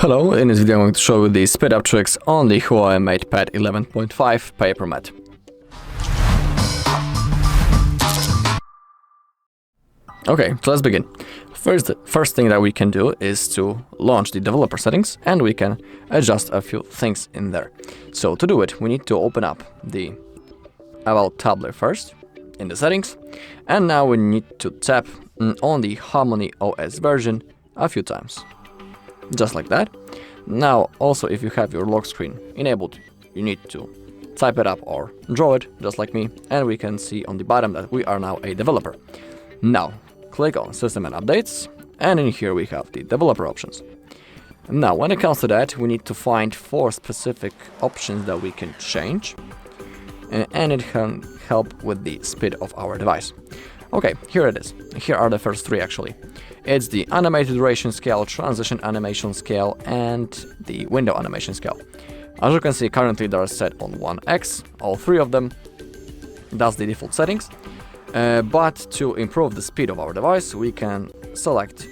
Hello, in this video I'm going to show you the speed up tricks on the HUAWEI MatePad 11.5 PaperMatte. Okay, so let's begin. First thing that we can do is to launch the developer settings, and we can adjust a few things in there. So to do it, we need to open up the About tab first in the settings, and now we need to tap on the Harmony OS version a few times. Just like that. Now, also, if you have your lock screen enabled, you need to type it up or draw it, just like me, and we can see on the bottom that we are now a developer. Now, click on System and Updates, and in here we have the developer options. Now, when it comes to that, we need to find 4 specific options that we can change, and it can help with the speed of our device. Okay, here it is. Here are the first 3 actually. It's the animated duration scale, transition animation scale, and the window animation scale. As you can see, currently they are set on 1x, all 3 of them. That's the default settings. But to improve the speed of our device, we can select,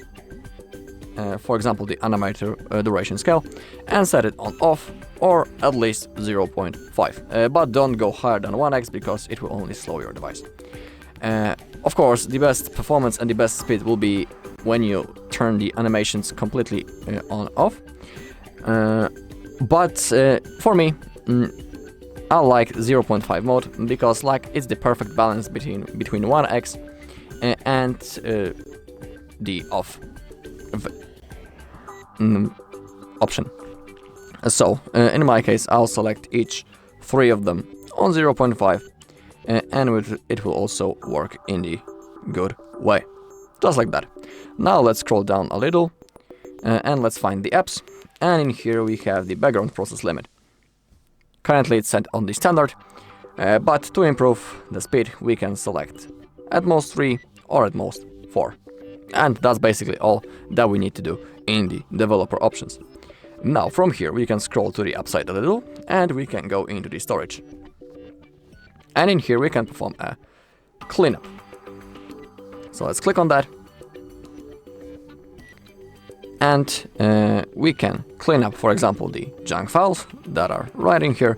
for example, the animated duration scale and set it on off, or at least 0.5. But don't go higher than 1x because it will only slow your device. Of course, the best performance and the best speed will be when you turn the animations completely on off. But for me, I like 0.5 mode because it's the perfect balance between 1x and the off option. So in my case, I'll select each 3 of them on 0.5. And it will also work in the good way. Just like that. Now let's scroll down a little and let's find the apps. And in here we have the background process limit. Currently it's set on the standard, but to improve the speed we can select at most 3 or at most 4. And that's basically all that we need to do in the developer options. Now from here we can scroll to the upside a little and we can go into the storage. And in here we can perform a cleanup. So let's click on that. And we can clean up, for example, the junk files that are right in here.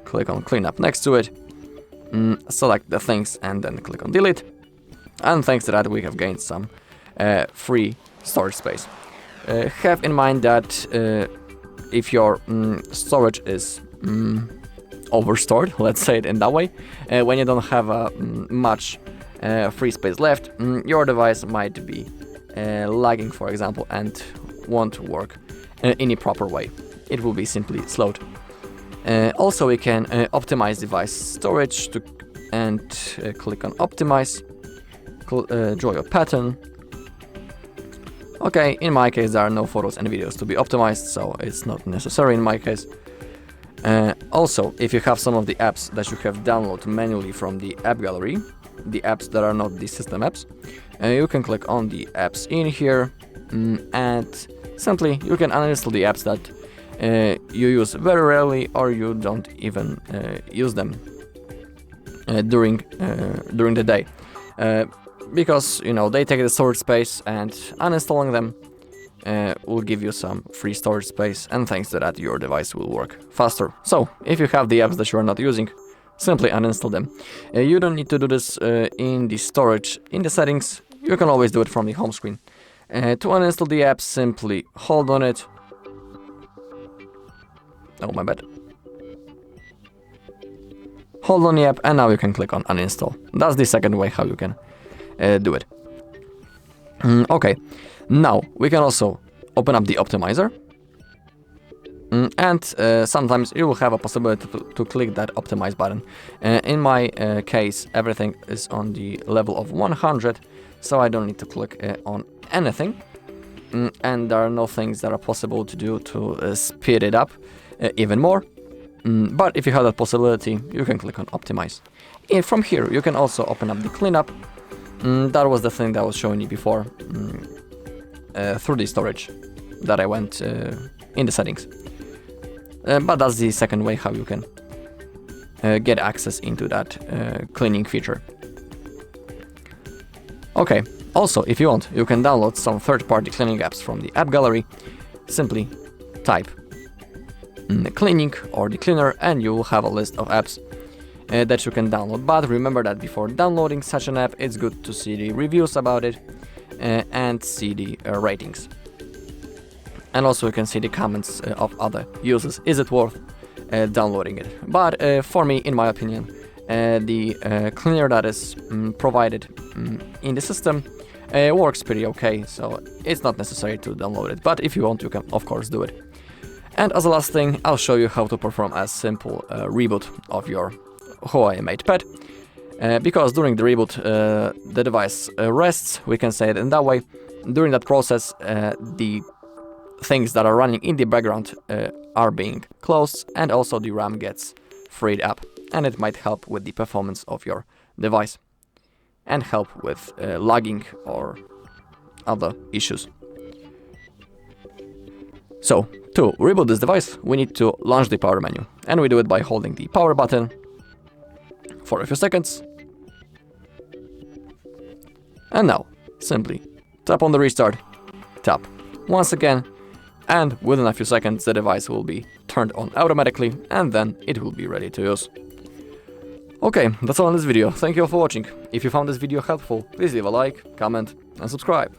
Click on cleanup next to it. Select the things and then click on delete. And thanks to that we have gained some free storage space. Have in mind that if your storage is overstored, let's say it in that way, when you don't have much free space left, your device might be lagging, for example, and won't work in any proper way. It will be simply slowed. Also, we can optimize device storage and click on optimize, draw your pattern. Okay, in my case there are no photos and videos to be optimized, so it's not necessary in my case. Also, if you have some of the apps that you have downloaded manually from the app gallery, the apps that are not the system apps, you can click on the apps in here, and simply you can uninstall the apps that you use very rarely or you don't even use them during the day, because they take the storage space, and uninstalling them will give you some free storage space, and thanks to that your device will work faster. So if you have the apps that you are not using, simply uninstall them. You don't need to do this in the storage, in the settings. You can always do it from the home screen. To uninstall the app, simply hold on it. Oh, my bad. Hold on the app and now you can click on uninstall. That's the second way how you can do it. Okay. Now, we can also open up the optimizer, and sometimes you will have a possibility to click that optimize button. In my case, everything is on the level of 100, so I don't need to click on anything, and there are no things that are possible to do to speed it up even more. But if you have that possibility, you can click on optimize. And from here, you can also open up the cleanup. That was the thing that I was showing you before. Through the storage that I went in the settings. But that's the second way how you can get access into that cleaning feature. Okay, also if you want, you can download some third-party cleaning apps from the app gallery. Simply type cleaning or the cleaner, and you will have a list of apps that you can download. But remember that before downloading such an app, it's good to see the reviews about it and see the ratings. And also you can see the comments of other users. Is it worth downloading it? But for me, in my opinion, the cleaner that is provided in the system works pretty okay, so it's not necessary to download it. But if you want, you can of course do it. And as a last thing, I'll show you how to perform a simple reboot of your HUAWEI MatePad. Because during the reboot, the device rests, we can say it in that way. During that process, the things that are running in the background are being closed, and also the RAM gets freed up, and it might help with the performance of your device and help with lagging or other issues. So, to reboot this device, we need to launch the power menu, and we do it by holding the power button for a few seconds. And now, simply tap on the restart, tap once again, and within a few seconds the device will be turned on automatically, and then it will be ready to use. Okay, that's all in this video. Thank you all for watching. If you found this video helpful, please leave a like, comment and subscribe.